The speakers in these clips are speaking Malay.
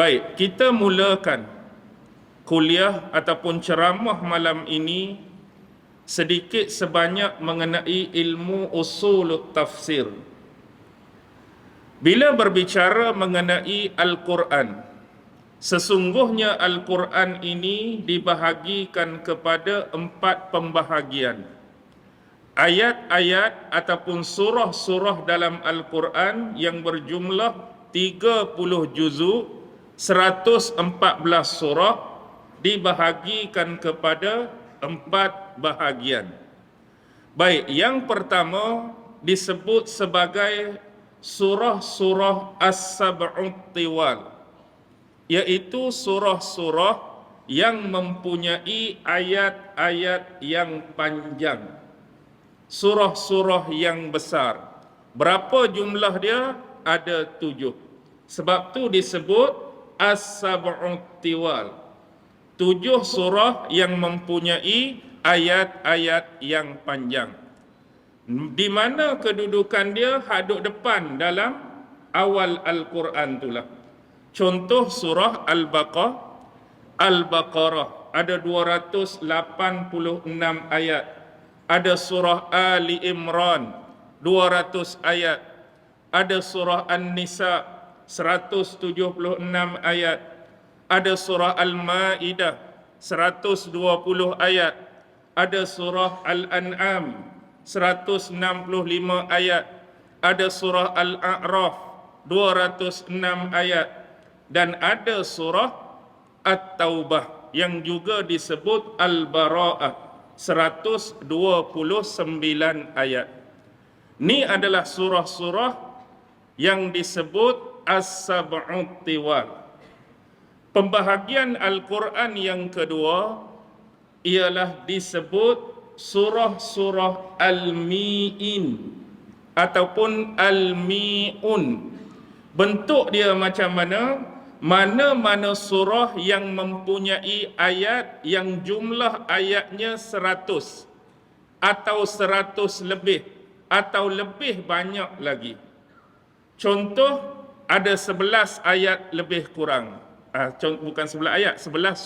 Baik, kita mulakan kuliah ataupun ceramah malam ini sedikit sebanyak mengenai ilmu usul tafsir. Bila berbicara mengenai Al-Quran, sesungguhnya Al-Quran ini dibahagikan kepada 4 pembahagian. Ayat-ayat ataupun surah-surah dalam Al-Quran yang berjumlah 30 juzuk, 114 surah dibahagikan kepada 4 bahagian. Baik, yang pertama disebut sebagai surah-surah As-Sab'ut Tiwal, iaitu surah-surah yang mempunyai ayat-ayat yang panjang, surah-surah yang besar. Berapa jumlah dia? Ada 7. Sebab tu disebut As-Sab'ut Tiwal, 7 surah yang mempunyai ayat-ayat yang panjang. Di mana kedudukan dia? Hadut depan dalam awal Al-Quran itulah. Contoh surah Al-Baqarah ada 286 ayat. Ada surah Ali Imran 200 ayat. Ada surah An-Nisa 176 ayat. Ada surah Al-Ma'idah 120 ayat. Ada surah Al-An'am 165 ayat. Ada surah Al-A'raf 206 ayat. Dan ada surah At-Taubah yang juga disebut Al-Bara'ah 129 ayat. Ini adalah surah-surah yang disebut As-Sab'ut Tiwal. Pembahagian Al-Quran yang kedua ialah disebut surah-surah Al-Mi'in ataupun Al-Mi'un. Bentuk dia macam mana? Mana-mana surah yang mempunyai ayat yang jumlah ayatnya 100 atau 100 lebih atau lebih banyak lagi. Contoh, ada 11 ayat lebih kurang. Bukan 11 ayat, 11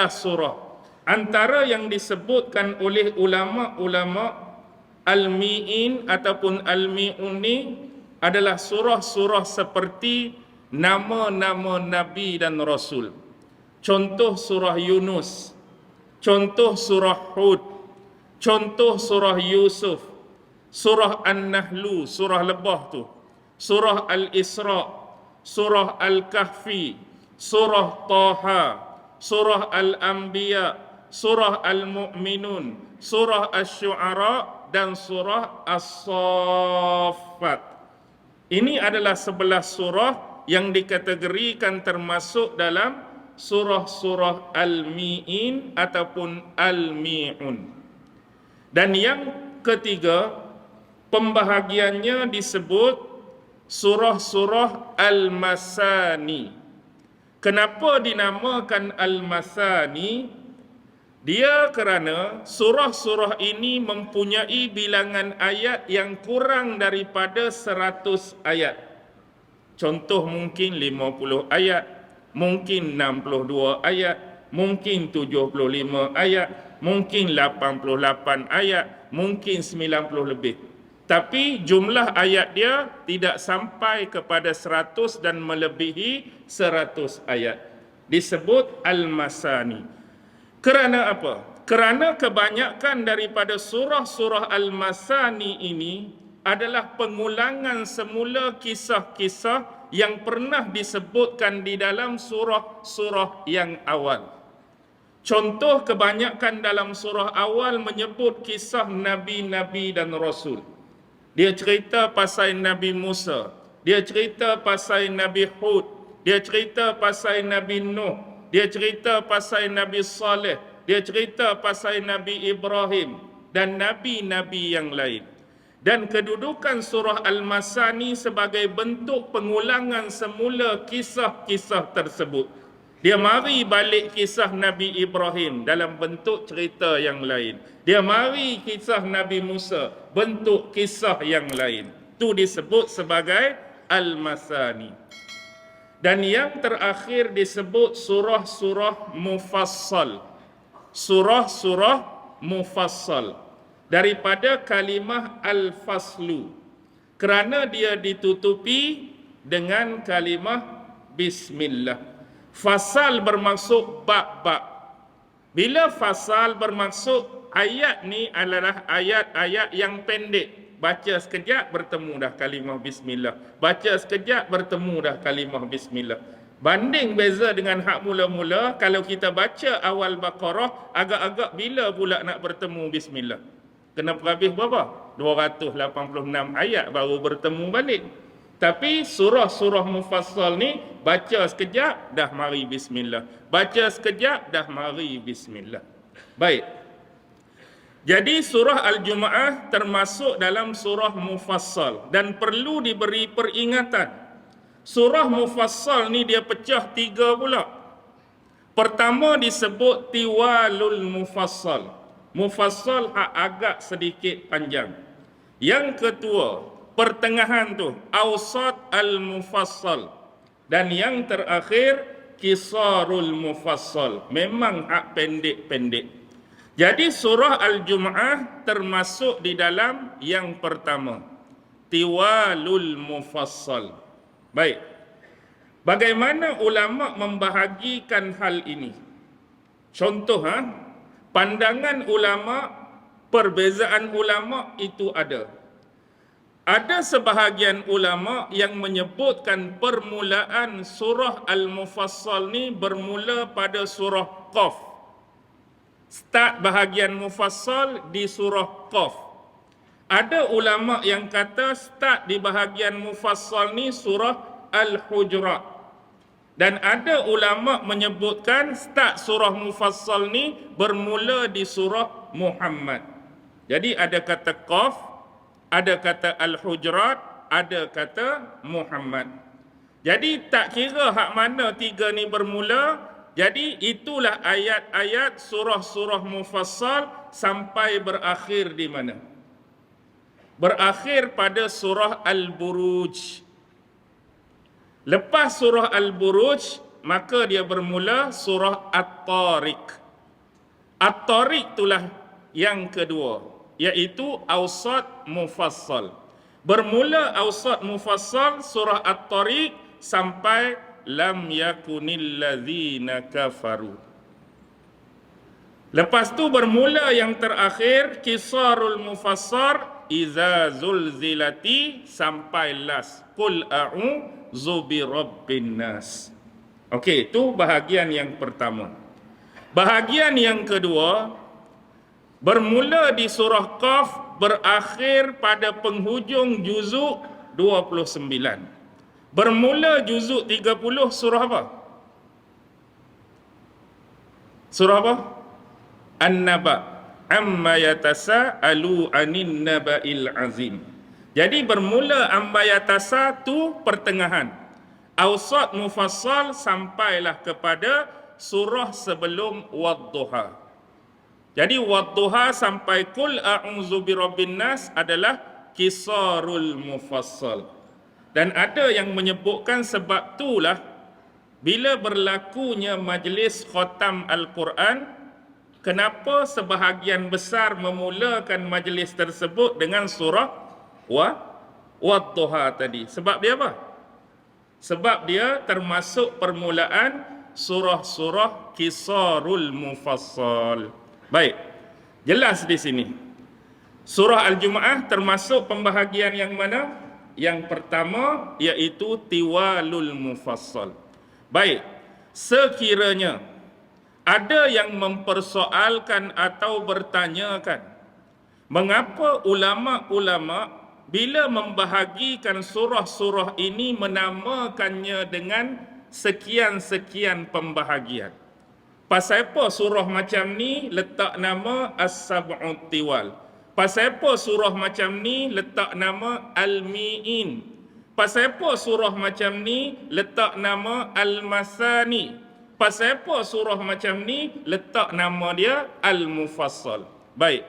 surah. Antara yang disebutkan oleh ulama-ulama Al-Mi'in ataupun Al-Mi'un ni adalah surah-surah seperti nama-nama Nabi dan Rasul. Contoh surah Yunus, contoh surah Hud, contoh surah Yusuf, surah An-Nahlu, surah lebah tu, surah Al-Isra, surah Al-Kahfi, surah Taha, surah Al-Anbiya, surah Al-Mu'minun, surah Asy-Syu'ara dan surah As-Saffat. Ini adalah 11 surah yang dikategorikan termasuk dalam surah-surah Al-Mi'in ataupun Al-Mi'un. Dan yang ketiga, pembahagiannya disebut surah-surah Al-Masani. Kenapa dinamakan Al-Masani? Dia kerana surah-surah ini mempunyai bilangan ayat yang kurang daripada 100 ayat. Contoh mungkin 50 ayat, mungkin 62 ayat, mungkin 75 ayat, mungkin 88 ayat, mungkin 90 lebih. Tapi jumlah ayat dia tidak sampai kepada 100 dan melebihi 100 ayat. Disebut Al-Masani. Kerana apa? Kerana kebanyakan daripada surah-surah Al-Masani ini adalah pengulangan semula kisah-kisah yang pernah disebutkan di dalam surah-surah yang awal. Contoh, kebanyakan dalam surah awal menyebut kisah Nabi-Nabi dan Rasul. Dia cerita pasal Nabi Musa, dia cerita pasal Nabi Hud, dia cerita pasal Nabi Nuh, dia cerita pasal Nabi Saleh, dia cerita pasal Nabi Ibrahim dan Nabi-Nabi yang lain. Dan kedudukan surah Al-Masani sebagai bentuk pengulangan semula kisah-kisah tersebut. Dia mari balik kisah Nabi Ibrahim dalam bentuk cerita yang lain. Dia mari kisah Nabi Musa, bentuk kisah yang lain. Itu disebut sebagai Al-Masani. Dan yang terakhir disebut surah-surah mufassal. Surah-surah mufassal. Daripada kalimah al-faslu. Kerana dia ditutupi dengan kalimah bismillah. Fasal bermaksud bab-bab. Bila fasal bermaksud ayat ni adalah ayat-ayat yang pendek. Baca sekejap bertemu dah kalimah bismillah. Baca sekejap bertemu dah kalimah bismillah. Banding beza dengan hak mula-mula, kalau kita baca awal Baqarah, agak-agak bila pula nak bertemu bismillah? Kena habis berapa? 286 ayat baru bertemu balik. Tapi surah-surah mufassal ni, baca sekejap dah mari bismillah. Baca sekejap dah mari bismillah. Baik. Jadi surah Al-Jumu'ah termasuk dalam surah mufassal dan perlu diberi peringatan. Surah mufassal ni dia pecah 3 pula. Pertama disebut tiwalul mufassal. Mufassal agak sedikit panjang. Yang kedua, pertengahan tu awsat al-mufassal. Dan yang terakhir kisarul mufassal. Memang hak pendek-pendek. Jadi surah Al-Jumu'ah termasuk di dalam yang pertama, tiwalul mufassal. Baik. Bagaimana ulama membahagikan hal ini? Contoh, pandangan ulama, perbezaan ulama itu ada. Ada sebahagian ulama yang menyebutkan permulaan surah Al-Mufassal ni bermula pada surah Qaf. Start bahagian mufassal di surah Qaf. Ada ulama yang kata start di bahagian mufassal ni surah Al-Hujurat. Dan ada ulama menyebutkan start surah mufassal ni bermula di surah Muhammad. Jadi ada kata Qaf, ada kata Al-Hujurat, ada kata Muhammad. Jadi tak kira hak mana tiga ni bermula. Jadi itulah ayat-ayat surah-surah mufassal sampai berakhir di mana? Berakhir pada surah Al-Buruj. Lepas surah Al-Buruj, maka dia bermula surah At-Tariq. At-Tariq itulah yang kedua, iaitu awsat mufassal. Bermula awsat mufassal surah At-Tariq sampai lam yakunil ladzina kafaru. Lepas tu bermula yang terakhir kisarul mufassar iza zulzilati sampai las qul a'udzu birabbin nas. Okey, itu bahagian yang pertama. Bahagian yang kedua bermula di surah Qaf, berakhir pada penghujung juzuk 29. Bermula juzuk 30 surah apa? Surah apa? An-Naba. Amma yatasa'alu anin naba'il azim. Jadi bermula amma yatasa tu pertengahan. Awsat mufassal sampailah kepada surah sebelum Wadduha. Jadi Wadduha sampai Qul a'udzu birabbin nas adalah kisarul mufassal. Dan ada yang menyebutkan sebab itulah bila berlakunya majlis khatam Al-Quran, kenapa sebahagian besar memulakan majlis tersebut dengan surah Wadduha tadi? Sebab dia apa? Sebab dia termasuk permulaan surah-surah kisarul mufassal. Baik, jelas di sini. Surah Al-Jumu'ah termasuk pembahagian yang mana? Yang pertama iaitu tiwalul mufassal. Baik, sekiranya ada yang mempersoalkan atau bertanyakan, mengapa ulama-ulama bila membahagikan surah-surah ini menamakannya dengan sekian-sekian pembahagian? Pasal apa surah macam ni letak nama As-Sab'ut Tiwal? Pasal apa surah macam ni letak nama Al-Mi'in? Pasal apa surah macam ni letak nama Al-Masani? Pasal apa surah macam ni letak nama dia Al-Mufassal? Baik.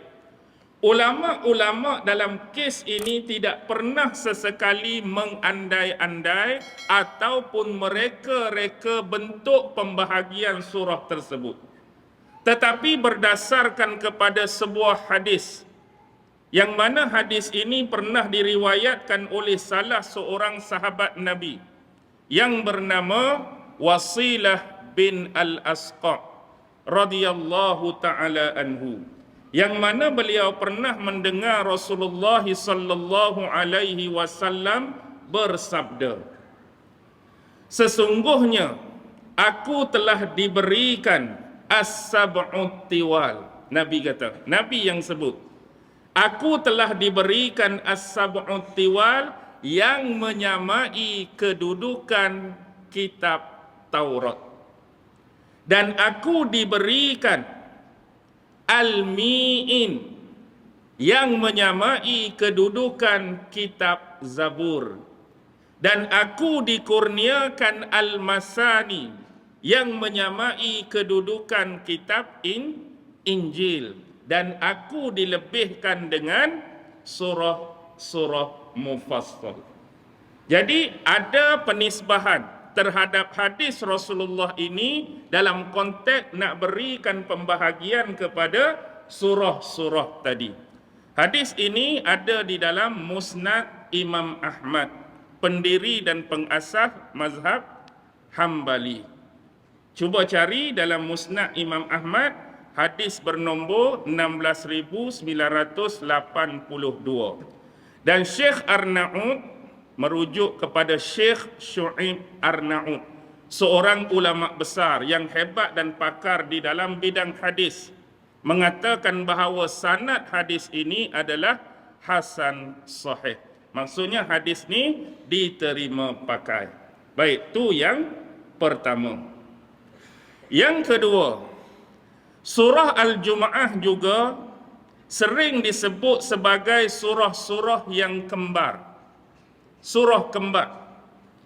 Ulama-ulama dalam kes ini tidak pernah sesekali mengandai-andai ataupun mereka-reka bentuk pembahagian surah tersebut. Tetapi berdasarkan kepada sebuah hadis, yang mana hadis ini pernah diriwayatkan oleh salah seorang sahabat Nabi yang bernama Wasilah bin Al-Asqa radhiyallahu taala anhu, yang mana beliau pernah mendengar Rasulullah sallallahu alaihi wasallam bersabda, sesungguhnya aku telah diberikan as-sab'ut tiwal. Nabi kata, Nabi yang sebut, aku telah diberikan as-sab'ut tiwal yang menyamai kedudukan kitab Taurat, dan aku diberikan Al-Mi'in yang menyamai kedudukan kitab Zabur, dan aku dikurniakan Al-Masani yang menyamai kedudukan kitab Injil, dan aku dilebihkan dengan surah-surah mufassal. Jadi ada penisbahan terhadap hadis Rasulullah ini dalam konteks nak berikan pembahagian kepada surah-surah tadi. Hadis ini ada di dalam Musnad Imam Ahmad, pendiri dan pengasas mazhab Hambali. Cuba cari dalam Musnad Imam Ahmad, hadis bernombor 16982. Dan Syekh Arnaud merujuk kepada Syekh Syu'ib Arnaud, seorang ulama besar yang hebat dan pakar di dalam bidang hadis, mengatakan bahawa sanad hadis ini adalah hasan sahih. Maksudnya hadis ni diterima pakai. Baik, tu yang pertama. Yang kedua, surah Al-Jumu'ah juga sering disebut sebagai surah-surah yang kembar. Surah kembar.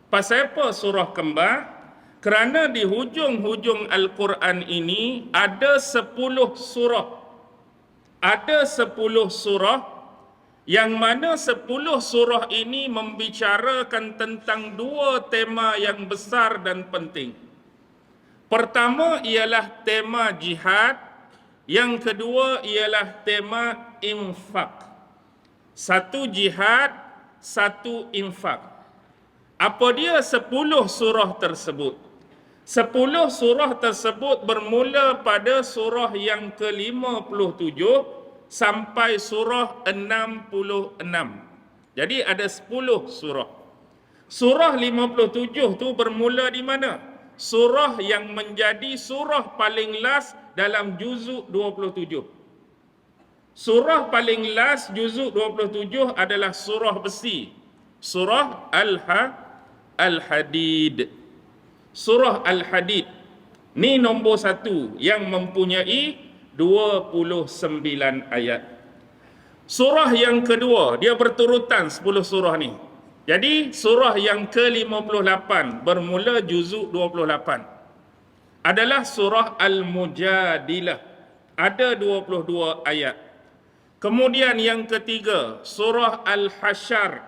Pasal apa surah kembar? Kerana di hujung-hujung Al-Quran ini ada 10 surah. Ada 10 surah yang mana 10 surah ini membicarakan tentang dua tema yang besar dan penting. Pertama ialah tema jihad, yang kedua ialah tema infak. Satu jihad, satu infak. Apa dia 10 surah tersebut? 10 surah tersebut bermula pada surah yang ke-57 sampai surah 66. Jadi ada 10 surah. Surah 57 tu bermula di mana? Surah yang menjadi surah paling last dalam juzuk 27. Surah paling last juzuk 27 adalah surah besi, surah Al-Hadid. Surah Al-Hadid ni nombor 1 yang mempunyai 29 ayat. Surah yang kedua, dia berturutan 10 surah ni. Jadi surah yang ke-58 bermula juzuk 28 adalah surah Al-Mujadilah, ada 22 ayat. Kemudian yang ketiga, surah Al-Hasyr,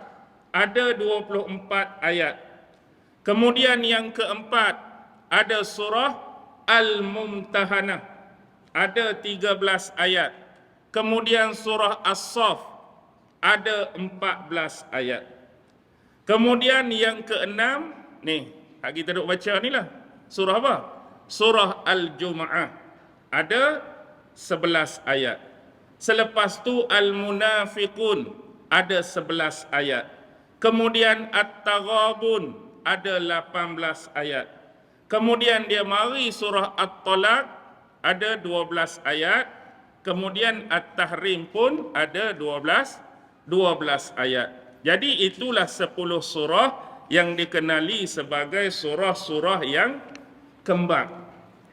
ada 24 ayat. Kemudian yang keempat, ada surah Al-Mumtahanah, ada 13 ayat. Kemudian surah As-Saff, ada 14 ayat. Kemudian yang keenam, ni, hak kita duk baca ni lah. Surah apa? Surah Al-Jumu'ah, ada 11 ayat. Selepas tu Al-Munafiqun, ada 11 ayat. Kemudian At-Taghabun, ada 18 ayat. Kemudian dia mari surah At-Talaq, ada 12 ayat. Kemudian At-Tahrim pun ada 12 ayat. Jadi itulah 10 surah yang dikenali sebagai surah-surah yang kembar.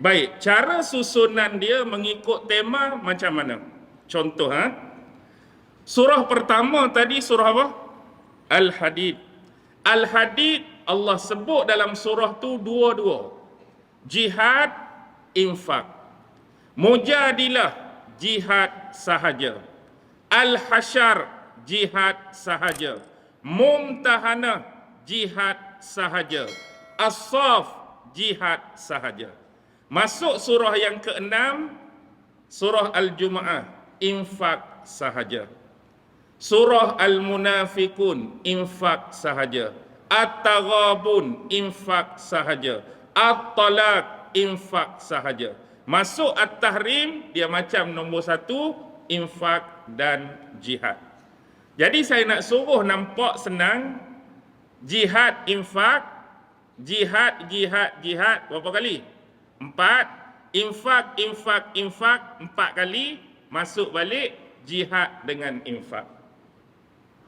Baik, cara susunan dia mengikut tema macam mana? Contoh, surah pertama tadi surah apa? Al-Hadid. Al-Hadid Allah sebut dalam surah tu dua-dua. Jihad, infak. Mujadilah, jihad sahaja. Al-Hasyr, jihad sahaja. Mumtahanah, jihad sahaja. As-Saff, jihad sahaja. Masuk surah yang ke-6, surah Al-Jumu'ah, infak sahaja. Surah Al-Munafikun, infak sahaja. At-Taghabun, infak sahaja. At-Talaq, infak sahaja. Masuk At-Tahrim, dia macam nombor 1, infak dan jihad. Jadi saya nak suruh nampak senang, jihad, infak, jihad, berapa kali? 4, infak, 4 kali, masuk balik, jihad dengan infak.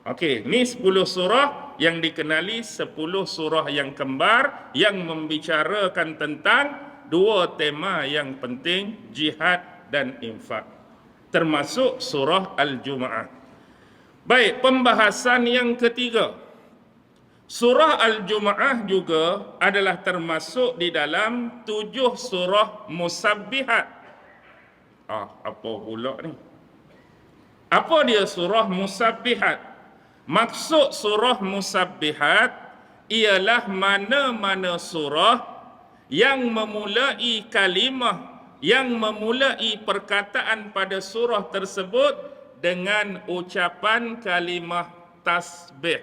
Okey, ni 10 surah yang dikenali 10 surah yang kembar yang membicarakan tentang dua tema yang penting, jihad dan infak. Termasuk surah Al-Jumu'ah. Baik, pembahasan yang ketiga. Surah Al-Jumu'ah juga adalah termasuk di dalam 7 surah musabbihat. Apa pula ni? Apa dia surah musabbihat? Maksud surah musabbihat ialah mana-mana surah yang memulai kalimah, yang memulai perkataan pada surah tersebut dengan ucapan kalimah tasbih.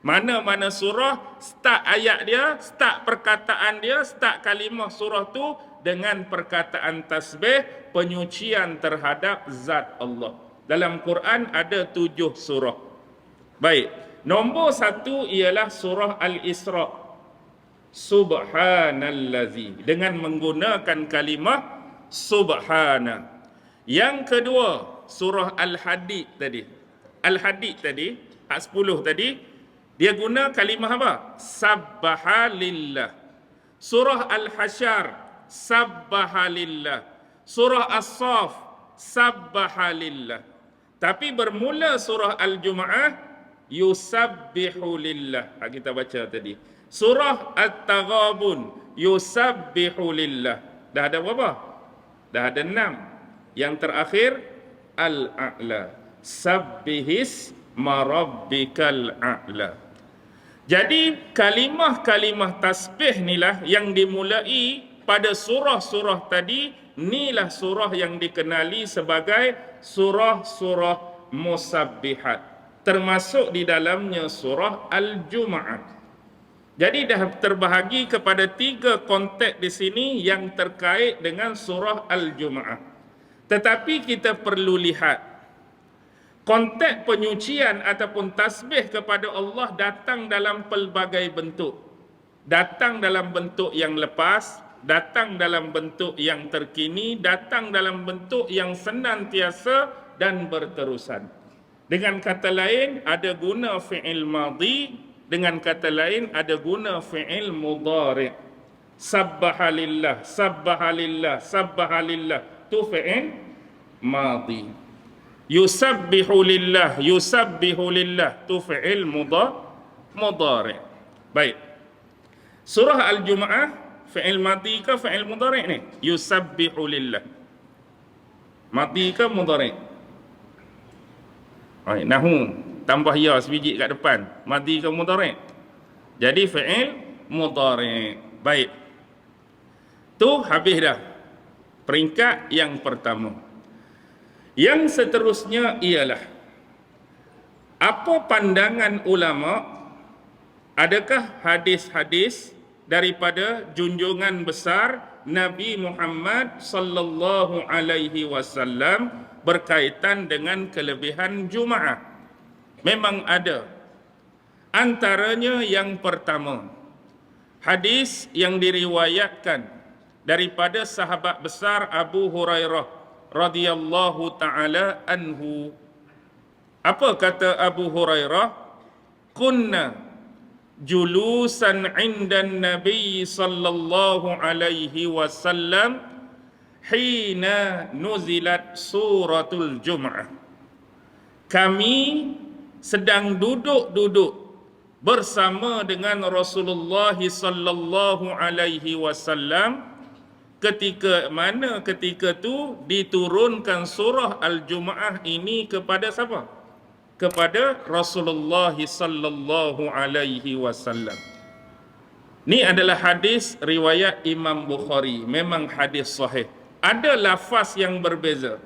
Mana-mana surah, start ayat dia, start perkataan dia, start kalimah surah tu dengan perkataan tasbih, penyucian terhadap zat Allah. Dalam Quran ada 7 surah. Baik, nombor 1 ialah surah Al-Isra. Subhanallazi, dengan menggunakan kalimah subhana. Yang kedua, surah Al-Hadid tadi. Al-Hadid tadi, 10 tadi, dia guna kalimah apa? Sabbaha lillah. Surah Al-Hasyr, sabbaha lillah. Surah As-Saff, sabbaha lillah. Tapi bermula surah Al-Jumu'ah, yusabbihu lillah. Kita baca tadi. Surah At-Taghabun, yusabbihu lillah. Dah ada berapa? Dah ada 6. Yang terakhir, Al-A'la. Sabbihis marabbikal a'la. Jadi kalimah-kalimah tasbih inilah yang dimulai pada surah-surah tadi. Inilah surah yang dikenali sebagai surah-surah musabbihat. Termasuk di dalamnya surah Al-Jumu'ah. Jadi dah terbahagi kepada 3 konteks di sini yang terkait dengan surah Al-Jumu'ah. Tetapi kita perlu lihat konteks penyucian ataupun tasbih kepada Allah datang dalam pelbagai bentuk. Datang dalam bentuk yang lepas, datang dalam bentuk yang terkini, datang dalam bentuk yang senantiasa dan berterusan. Dengan kata lain, ada guna fi'il madhi, dengan kata lain ada guna fi'il mudhari'. Sabbaha lillah, sabbaha lillah, sabbaha lillah, tu fi'il madhi. Yusabbihu lillah, yusabbihu lillah, tu fi'il mudhari'. Baik. Surah Al-Jumu'ah, fi'il madhi ke fi'il mudhari' ni? Yusabbihu lillah. Madhi ke mudhari'? Nahu, tambah ya sebiji kat depan. Madhi ke mudhari'? Jadi fi'il mudhari'. Baik. Tu habis dah. Peringkat yang pertama. Yang seterusnya ialah, apa pandangan ulama? Adakah hadis-hadis daripada junjungan besar Nabi Muhammad sallallahu alaihi wasallam berkaitan dengan kelebihan Jumaat? Memang ada. Antaranya yang pertama, hadis yang diriwayatkan daripada sahabat besar Abu Hurairah radhiyallahu taala anhu. Apa kata Abu Hurairah? Kunna julusan 'indan Nabi sallallahu alaihi wasallam hina nuzilat suratul Jumu'ah. Kami sedang duduk-duduk bersama dengan Rasulullah sallallahu alaihi wasallam ketika mana ketika tu diturunkan surah Al-Jumu'ah ini kepada siapa? Kepada Rasulullah sallallahu alaihi wasallam. Ni adalah hadis riwayat Imam Bukhari, memang hadis sahih. Ada lafaz yang berbeza.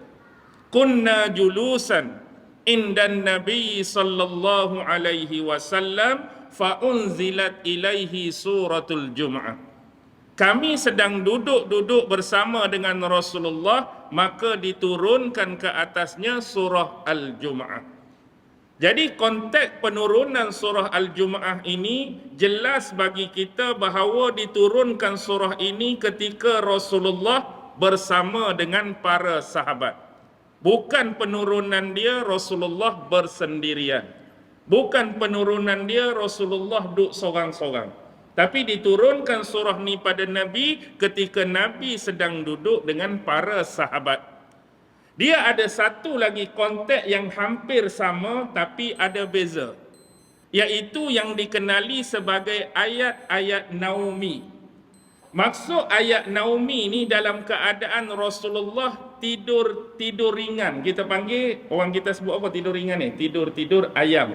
Kunna julusan indan Nabi sallallahu alaihi wasallam fa unzilat ilaihi suratul Jumu'ah. Kami sedang duduk-duduk bersama dengan Rasulullah, maka diturunkan ke atasnya surah Al-Jumu'ah. Jadi konteks penurunan surah Al-Jumu'ah ini jelas bagi kita bahawa diturunkan surah ini ketika Rasulullah bersama dengan para sahabat. Bukan penurunan dia Rasulullah bersendirian. Bukan penurunan dia Rasulullah duduk sorang-sorang. Tapi diturunkan surah ni pada Nabi ketika Nabi sedang duduk dengan para sahabat. Dia ada satu lagi konteks yang hampir sama tapi ada beza. Iaitu yang dikenali sebagai ayat-ayat Naumi. Maksud ayat Naumi ni dalam keadaan Rasulullah tidur ringan. Kita panggil, orang kita sebut apa tidur ringan ni? Tidur ayam.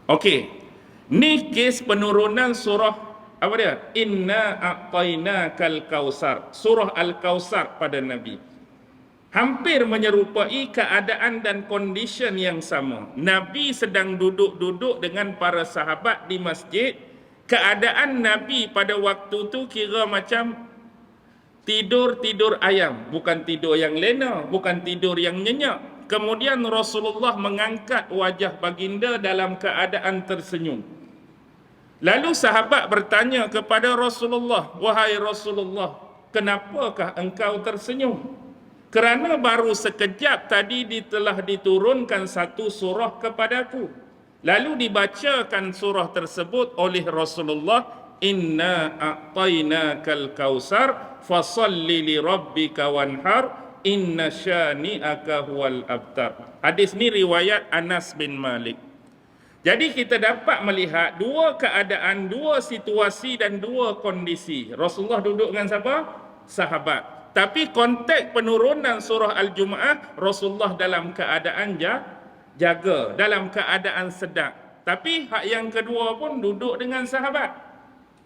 Okey. Ni kes penurunan surah apa dia? Inna a'tainakal kausar. Surah Al-Kausar pada Nabi. Hampir menyerupai keadaan dan kondisi yang sama. Nabi sedang duduk-duduk dengan para sahabat di masjid. Keadaan Nabi pada waktu tu kira macam tidur ayam. Bukan tidur yang lena, bukan tidur yang nyenyak. Kemudian Rasulullah mengangkat wajah baginda dalam keadaan tersenyum. Lalu sahabat bertanya kepada Rasulullah, "Wahai Rasulullah, kenapakah engkau tersenyum?" "Kerana baru sekejap tadi telah diturunkan satu surah kepadaku." Lalu dibacakan surah tersebut oleh Rasulullah, "Inna a'tainakal kausar fasalli li rabbika wanhar inna syani'aka huwal abtar." Hadis ni riwayat Anas bin Malik. Jadi kita dapat melihat dua keadaan, dua situasi dan dua kondisi. Rasulullah duduk dengan siapa? Sahabat. Tapi konteks penurunan surah Al-Jumu'ah, Rasulullah dalam keadaan jaga, dalam keadaan sedang. Tapi hak yang kedua pun duduk dengan sahabat.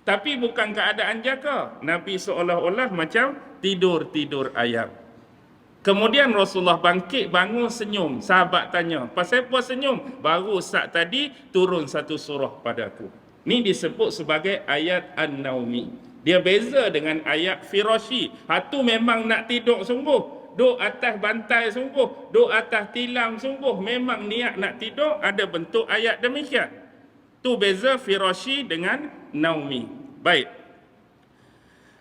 Tapi bukan keadaan jaga. Nabi seolah-olah macam tidur ayam. Kemudian Rasulullah bangkit, bangun, senyum. Sahabat tanya, "Pasal apa senyum?" "Baru saat tadi turun satu surah padaku." Ini disebut sebagai ayat An-Naumi. Dia beza dengan ayat Firashi. Hatu memang nak tidur sungguh. Duduk atas bantai sungguh. Duduk atas tilam sungguh. Memang niat nak tidur, ada bentuk ayat demikian. Tu beza Firashi dengan Naumi. Baik.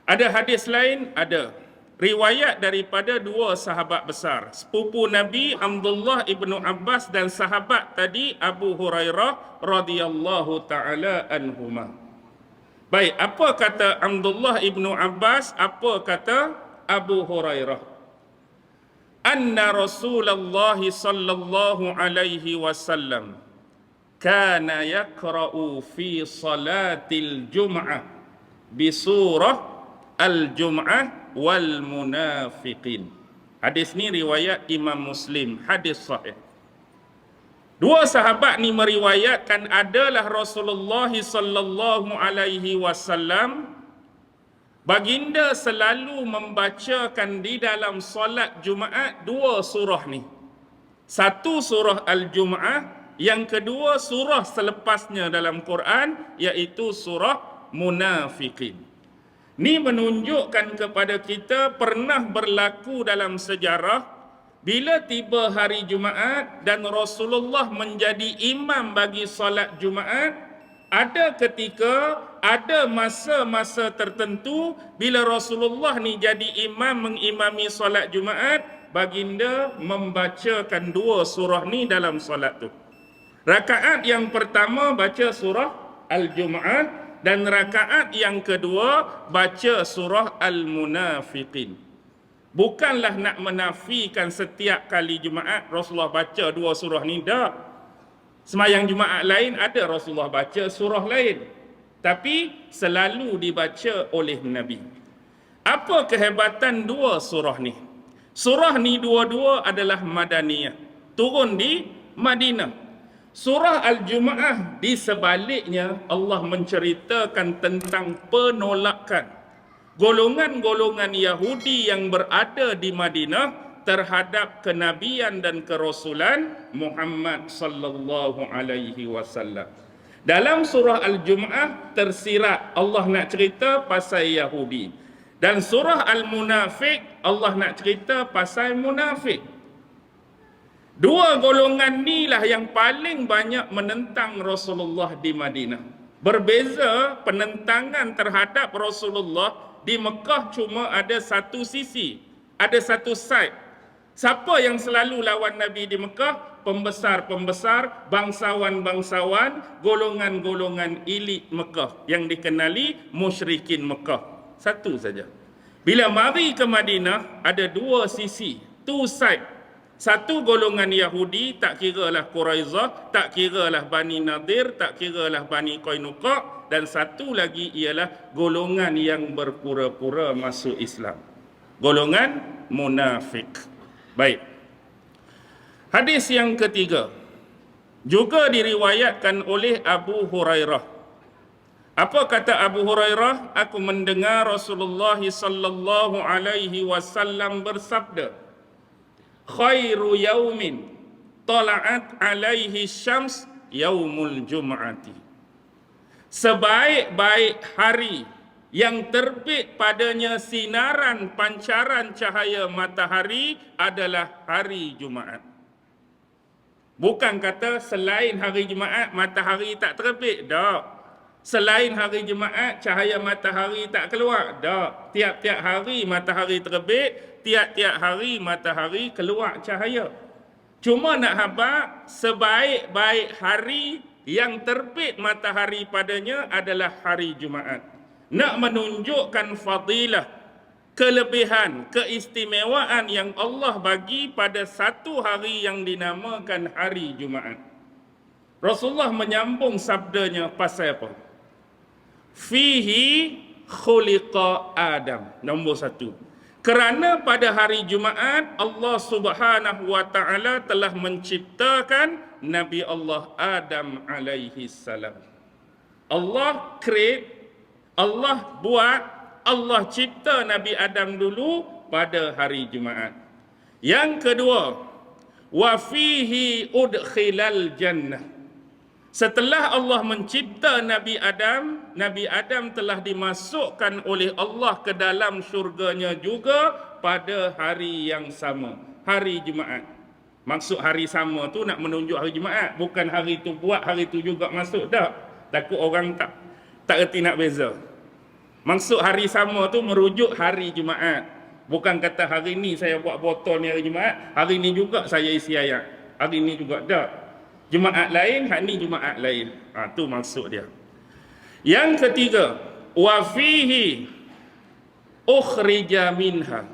Ada hadis lain? Ada. Riwayat daripada dua sahabat besar, sepupu Nabi Abdullah ibnu Abbas dan sahabat tadi Abu Hurairah radhiyallahu taala anhuma. Baik, apa kata Abdullah ibnu Abbas, apa kata Abu Hurairah? Anna Rasulullah sallallahu alaihi wasallam kana yaqra'u fi salatil jum'ah bi surah Al-Jumu'ah wal munafiqin. Hadis ni riwayat Imam Muslim, hadis sahih. Dua sahabat ni meriwayatkan adalah Rasulullah sallallahu alaihi wasallam baginda selalu membacakan di dalam solat Jumaat dua surah ni. Satu surah Al-Jumu'ah, yang kedua surah selepasnya dalam Quran iaitu surah Munafiqin. Ini menunjukkan kepada kita pernah berlaku dalam sejarah bila tiba hari Jumaat dan Rasulullah menjadi imam bagi solat Jumaat, ada ketika, ada masa-masa tertentu bila Rasulullah ni jadi imam mengimami solat Jumaat, baginda membacakan dua surah ni dalam solat tu. Rakaat yang pertama baca surah Al-Jumu'ah, dan rakaat yang kedua baca surah Al-Munafiqin. Bukanlah nak menafikan setiap kali Jumaat Rasulullah baca dua surah ni, dah. Semayang Jumaat lain ada Rasulullah baca surah lain, tapi selalu dibaca oleh Nabi. Apa kehebatan dua surah ni? Surah ni dua-dua adalah Madaniyah, turun di Madinah. Surah Al-Jumu'ah di sebaliknya Allah menceritakan tentang penolakan golongan-golongan Yahudi yang berada di Madinah terhadap kenabian dan kerasulan Muhammad sallallahu alaihi wasallam. Dalam surah Al-Jumu'ah tersirat Allah nak cerita pasal Yahudi. Dan surah Al-Munafiq Allah nak cerita pasal munafik. Dua golongan ni lah yang paling banyak menentang Rasulullah di Madinah. Berbeza penentangan terhadap Rasulullah di Mekah cuma ada satu sisi, ada satu side. Siapa yang selalu lawan Nabi di Mekah? Pembesar-pembesar, bangsawan-bangsawan, golongan-golongan elit Mekah yang dikenali musyrikin Mekah. Satu saja. Bila mari ke Madinah ada dua sisi, two side. Satu golongan Yahudi, tak kiralah Quraizah, tak kiralah Bani Nadir, tak kiralah Bani Qainuqa, dan satu lagi ialah golongan yang berpura-pura masuk Islam. Golongan munafik. Baik. Hadis yang ketiga juga diriwayatkan oleh Abu Hurairah. Apa kata Abu Hurairah? Aku mendengar Rasulullah sallallahu alaihi wasallam bersabda, khairu yaumin tala'at alaihi syams yaumul jum'ati. Sebaik-baik hari yang terbit padanya sinaran pancaran cahaya matahari adalah hari Jumaat. Bukan kata selain hari Jumaat matahari tak terbit, tak. Selain hari Jumaat cahaya matahari tak keluar, tak. Tiap-tiap hari matahari terbit, tiap-tiap hari matahari keluar cahaya. Cuma nak habaq sebaik-baik hari yang terbit matahari padanya adalah hari Jumaat. Nak menunjukkan fadilah, kelebihan, keistimewaan yang Allah bagi pada satu hari yang dinamakan hari Jumaat. Rasulullah menyambung sabdanya pasal apa? Fihi khuliqa Adam. Nombor satu. Kerana pada hari Jumaat Allah Subhanahu wa taala telah menciptakan Nabi Allah Adam alaihi salam. Allah create, Allah buat, Allah cipta Nabi Adam dulu pada hari Jumaat. Yang kedua, wa fihi udkhilal jannah. Setelah Allah mencipta Nabi Adam telah dimasukkan oleh Allah ke dalam syurganya juga pada hari yang sama, hari Jumaat. Maksud hari sama tu nak menunjuk hari Jumaat, bukan hari tu buat, hari tu juga masuk, tak. Takut orang tak erti nak beza. Maksud hari sama tu merujuk hari Jumaat. Bukan kata hari ni saya buat botol ni hari Jumaat, hari ni juga saya isi ayat. Hari ni juga tak. Jumaat lain, hari ni Jumaat lain. Tu maksud dia. Yang ketiga, wa fihi ukhrija minha.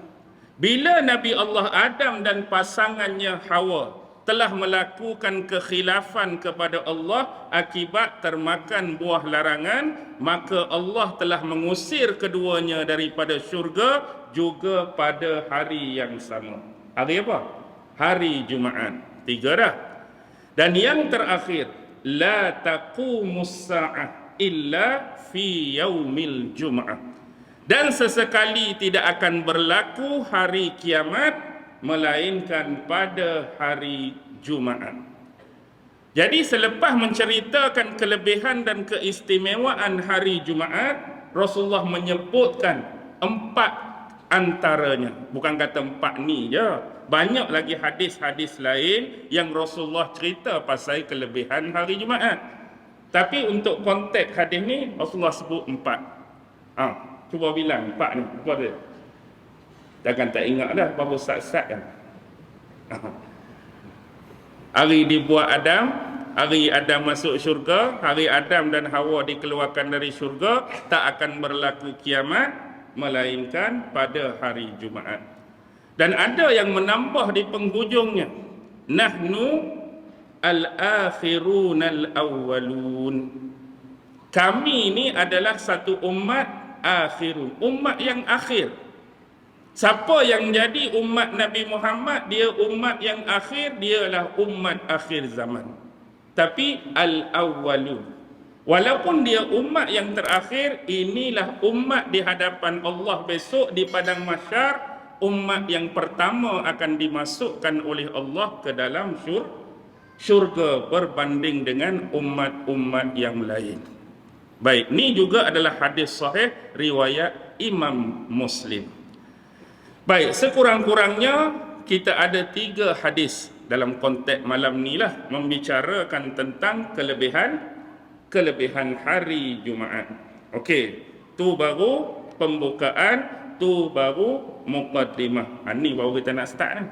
Bila Nabi Allah Adam dan pasangannya Hawa telah melakukan kekhilafan kepada Allah akibat termakan buah larangan, maka Allah telah mengusir keduanya daripada syurga juga pada hari yang sama. Hari apa? Hari Jumaat. Tiga dah. Dan yang terakhir, la taqumus sa'ah illa fi yaumil Jum'ah. Dan sesekali tidak akan berlaku hari kiamat melainkan pada hari Jumaat. Jadi selepas menceritakan kelebihan dan keistimewaan hari Jumaat, Rasulullah menyebutkan 4 antaranya. Bukan kata 4 ni je. Banyak lagi hadis-hadis lain yang Rasulullah cerita pasal kelebihan hari Jumaat. Tapi untuk konteks hadis ni, Rasulullah sebut 4. Cuba bilang 4 ni. Apa dia? Jangan tak ingat dah berapa sat-sat kan. Hari dibuat Adam, hari Adam masuk syurga, hari Adam dan Hawa dikeluarkan dari syurga, tak akan berlaku kiamat melainkan pada hari Jumaat. Dan ada yang menambah di penghujungnya, nahnu al-akhirun al-awwalun. Kami ini adalah satu umat akhirun, umat yang akhir. Siapa yang jadi umat Nabi Muhammad, dia umat yang akhir, dialah umat akhir zaman. Tapi al-awwalun, walaupun dia umat yang terakhir, inilah umat di hadapan Allah besok di padang mahsyar, umat yang pertama akan dimasukkan oleh Allah ke dalam syurga berbanding dengan umat-umat yang lain. Baik, ni juga adalah hadis sahih riwayat Imam Muslim. Baik, sekurang-kurangnya kita ada 3 hadis dalam konteks malam ni lah, membicarakan tentang kelebihan hari Jumaat. Okey, tu baru pembukaan, tu baru muqaddimah. Ni baru kita nak start ni.